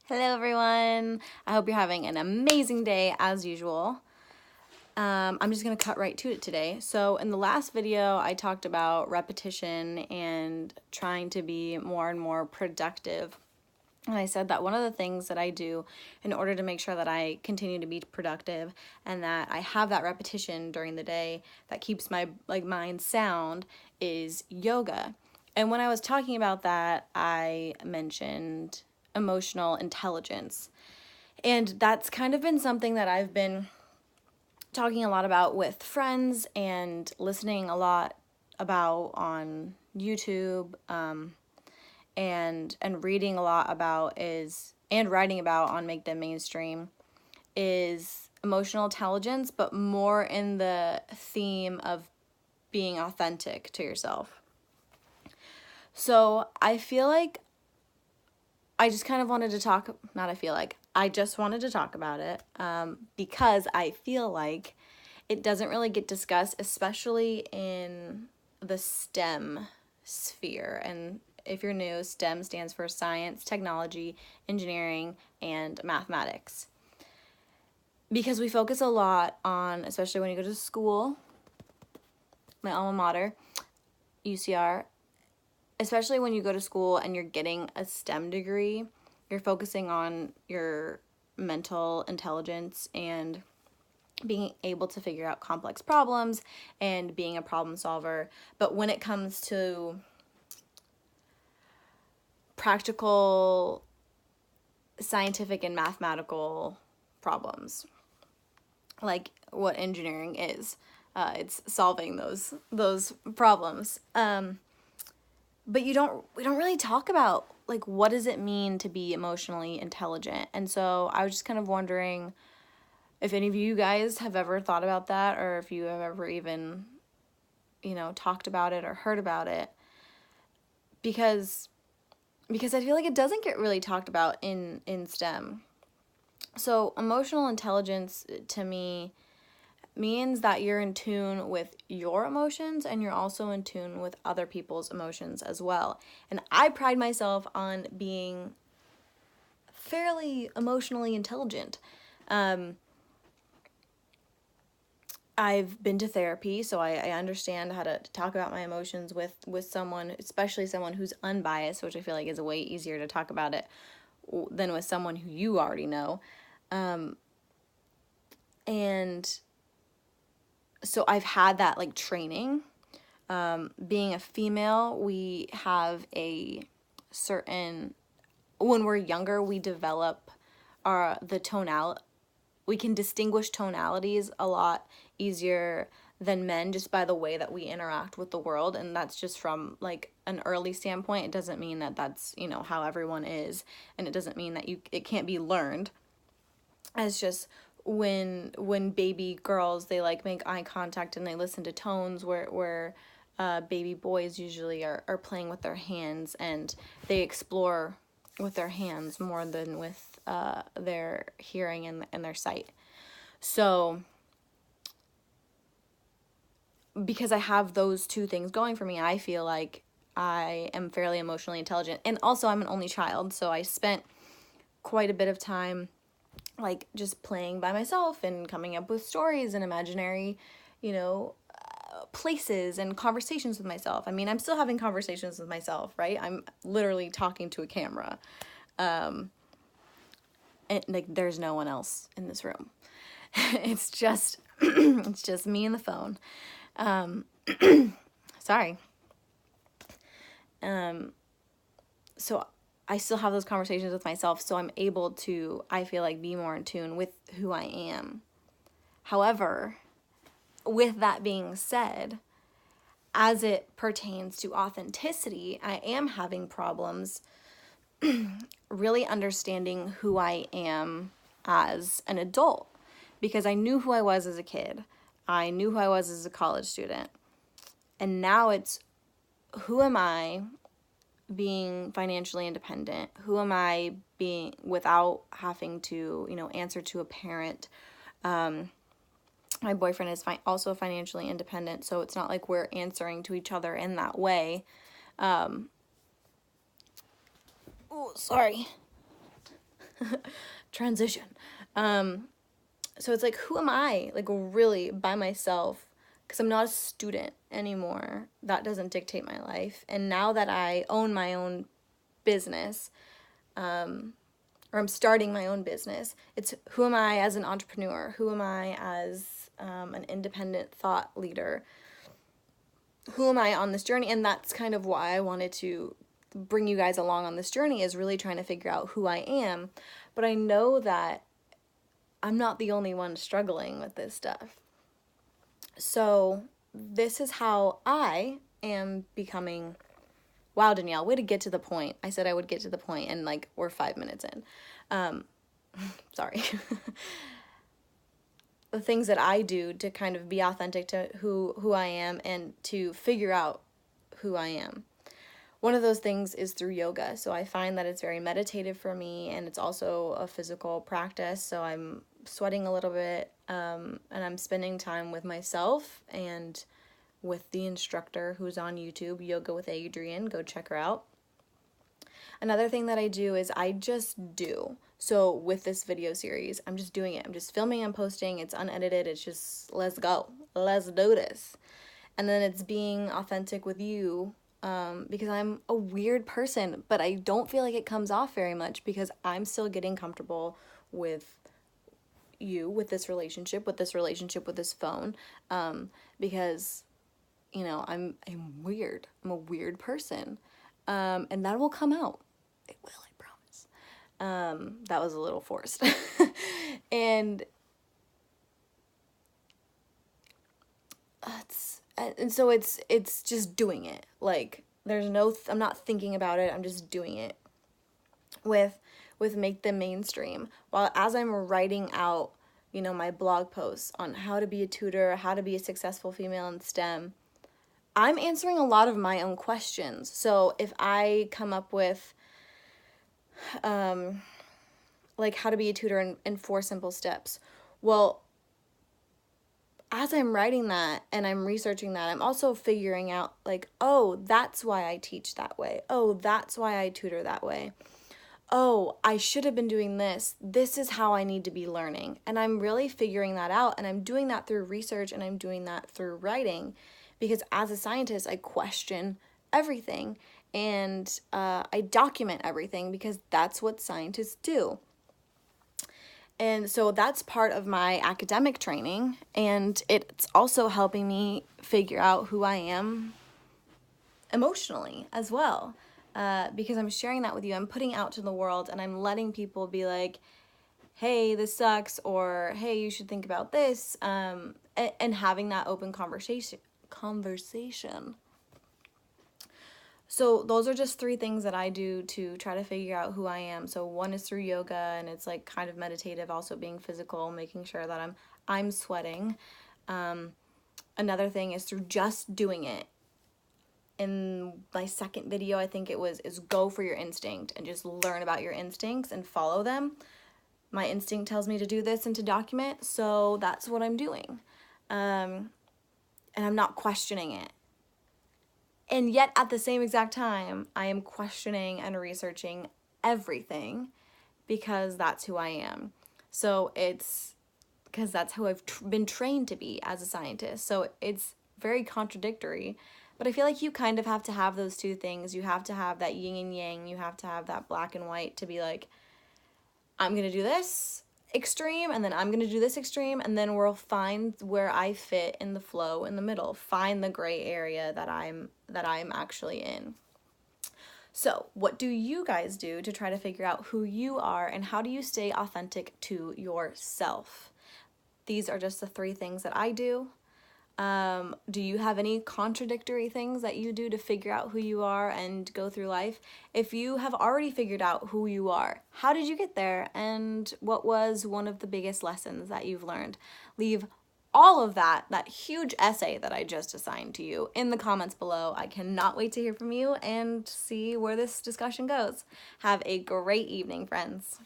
Hello everyone. I hope you're having an amazing day as usual. I'm just gonna cut right to it today. So in the last video, I talked about repetition and trying to be more and more productive. And I said that one of the things that I do in order to make sure that I continue to be productive and that I have that repetition during the day that keeps my mind sound is yoga. And when I was talking about that, I mentioned emotional intelligence. And that's kind of been something that I've been talking a lot about with friends and listening a lot about on YouTube, and reading a lot about and writing about on Make Them Mainstream is emotional intelligence, but more in the theme of being authentic to yourself. So I feel like I just kind of wanted to talk, I just wanted to talk about it because I feel like it doesn't really get discussed, especially in the STEM sphere. And if you're new, STEM stands for science, technology, engineering, and mathematics. Because we focus a lot on, especially when you go to school, my alma mater, UCR, especially when you go to school and you're getting a STEM degree, you're focusing on your mental intelligence and being able to figure out complex problems and being a problem solver. But when it comes to practical scientific and mathematical problems, like what engineering is, it's solving those problems. But we don't really talk about like what does it mean to be emotionally intelligent. And so I was just kind of wondering if any of you guys have ever thought about that, or if you have ever even, talked about it or heard about it. Because I feel like it doesn't get really talked about in STEM. So emotional intelligence to me means that you're in tune with your emotions and you're also in tune with other people's emotions as well. And I pride myself on being fairly emotionally intelligent. I've been to therapy, so I understand how to talk about my emotions with someone, especially someone who's unbiased, which I feel like is a way easier to talk about it than with someone who you already know. And so I've had that like training. Being a female, we have a certain, when we're younger, we develop the tonality. We can distinguish tonalities a lot easier than men just by the way that we interact with the world. And that's just from like an early standpoint. It doesn't mean that that's, how everyone is. And it doesn't mean that it can't be learned. It's just when baby girls, they like make eye contact and they listen to tones where baby boys usually are playing with their hands and they explore with their hands more than with their hearing and their sight. So because I have those two things going for me, I feel like I am fairly emotionally intelligent. And also I'm an only child, so I spent quite a bit of time like just playing by myself and coming up with stories and imaginary, places and conversations with myself. I mean, I'm still having conversations with myself, right? I'm literally talking to a camera. And like there's no one else in this room. It's just it's just me and the phone. Sorry. So I still have those conversations with myself, so I'm able to, I feel like, be more in tune with who I am. However, with that being said, as it pertains to authenticity, I am having problems really understanding who I am as an adult, because I knew who I was as a kid. I knew who I was as a college student. And now it's, who am I being financially independent? Who am I being without having to, answer to a parent? My boyfriend is also financially independent, so it's not like we're answering to each other in that way. Oh, sorry. Transition. So it's like, who am I? Like, really by myself, because I'm not a student anymore. That doesn't dictate my life. And now that I own my own business, or I'm starting my own business, it's who am I as an entrepreneur? Who am I as an independent thought leader? Who am I on this journey? And that's kind of why I wanted to bring you guys along on this journey, is really trying to figure out who I am. But I know that I'm not the only one struggling with this stuff. So this is how I am becoming. Wow, Danielle, way to get to the point. I said I would get to the point, and like we're 5 minutes in. Sorry. The things that I do to kind of be authentic to who I am and to figure out who I am. One of those things is through yoga. So I find that it's very meditative for me, and it's also a physical practice. So I'm sweating a little bit, and I'm spending time with myself and with the instructor who's on YouTube, Yoga with Adrienne. Go check her out. Another thing that I do is I just do. So with this video series, I'm just doing it. I'm just filming and posting. It's unedited. It's just, let's go. Let's do this. And then it's being authentic with you, because I'm a weird person, but I don't feel like it comes off very much because I'm still getting comfortable with you, with this relationship, with this phone, because, you know, I'm weird. I'm a weird person, and that will come out. It will, I promise. That was a little forced. And so it's just doing it. Like, there's no, I'm not thinking about it. I'm just doing it with Make Them Mainstream. While as I'm writing out, you know, my blog posts on how to be a tutor, how to be a successful female in STEM, I'm answering a lot of my own questions. So if I come up with, like how to be a tutor in 4 simple steps, well, as I'm writing that and I'm researching that, I'm also figuring out like, oh, that's why I teach that way. Oh, that's why I tutor that way. Oh, I should have been doing this. This is how I need to be learning. And I'm really figuring that out. And I'm doing that through research, and I'm doing that through writing, because as a scientist, I question everything, and I document everything because that's what scientists do. And so that's part of my academic training, and it's also helping me figure out who I am emotionally as well, because I'm sharing that with you. I'm putting out to the world, and I'm letting people be like, hey, this sucks, or hey, you should think about this, and having that open conversation. So those are just 3 things that I do to try to figure out who I am. So one is through yoga, and it's like kind of meditative, also being physical, making sure that I'm sweating. Another thing is through just doing it. In my second video, I think it was, is go for your instinct and just learn about your instincts and follow them. My instinct tells me to do this and to document, so that's what I'm doing. And I'm not questioning it. And yet, at the same exact time, I am questioning and researching everything because that's who I am. So it's because that's who I've been trained to be as a scientist. So it's very contradictory. But I feel like you kind of have to have those 2 things. You have to have that yin and yang. You have to have that black and white to be like, I'm going to do this extreme, and then I'm going to do this extreme, and then we'll find where I fit in the flow in the middle, find the gray area that I'm actually in. So what do you guys do to try to figure out who you are, and how do you stay authentic to yourself? These are just the 3 things that I do. Do you have any contradictory things that you do to figure out who you are and go through life? If you have already figured out who you are, how did you get there? And what was one of the biggest lessons that you've learned? Leave all of that huge essay that I just assigned to you in the comments below. I cannot wait to hear from you and see where this discussion goes. Have a great evening, friends.